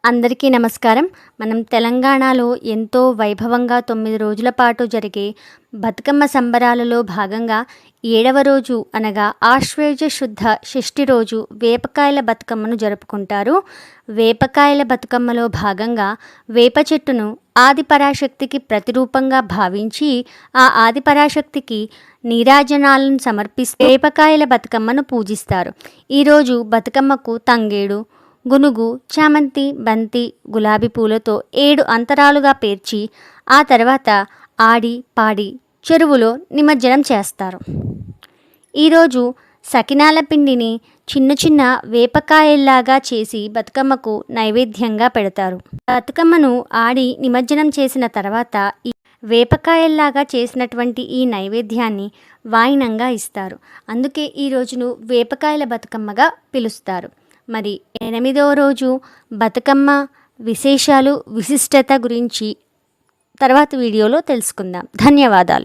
అందరికీ నమస్కారం. మనం తెలంగాణలో ఎంతో వైభవంగా 9 రోజుల పాటు జరిగే బతుకమ్మ సంబరాలలో భాగంగా 7వ రోజు అనగా ఆశ్వేజ శుద్ధ షష్ఠి రోజు వేపకాయల బతుకమ్మను జరుపుకుంటారు. వేపకాయల బతుకమ్మలో భాగంగా వేప చెట్టును ఆదిపరాశక్తికి ప్రతిరూపంగా భావించి ఆ ఆదిపరాశక్తికి నీరాజనాలను సమర్పిస్తూ వేపకాయల బతుకమ్మను పూజిస్తారు. ఈరోజు బతుకమ్మకు తంగేడు, గునుగు, చామంతి, బంతి, గులాబీ పూలతో 7 అంతరాలుగా పేర్చి ఆ తర్వాత ఆడి పాడి చెరువులో నిమజ్జనం చేస్తారు. ఈరోజు సకినాల పిండిని చిన్న చిన్న వేపకాయల్లాగా చేసి బతుకమ్మకు నైవేద్యంగా పెడతారు. బతుకమ్మను ఆడి నిమజ్జనం చేసిన తర్వాత ఈ వేపకాయల్లాగా చేసినటువంటి ఈ నైవేద్యాన్ని వాయినంగా ఇస్తారు. అందుకే ఈ రోజును వేపకాయల బతుకమ్మగా పిలుస్తారు. మరి 8వ రోజు బతుకమ్మ విశేషాలు, విశిష్టత గురించి తర్వాత వీడియోలో తెలుసుకుందాం. ధన్యవాదాలు.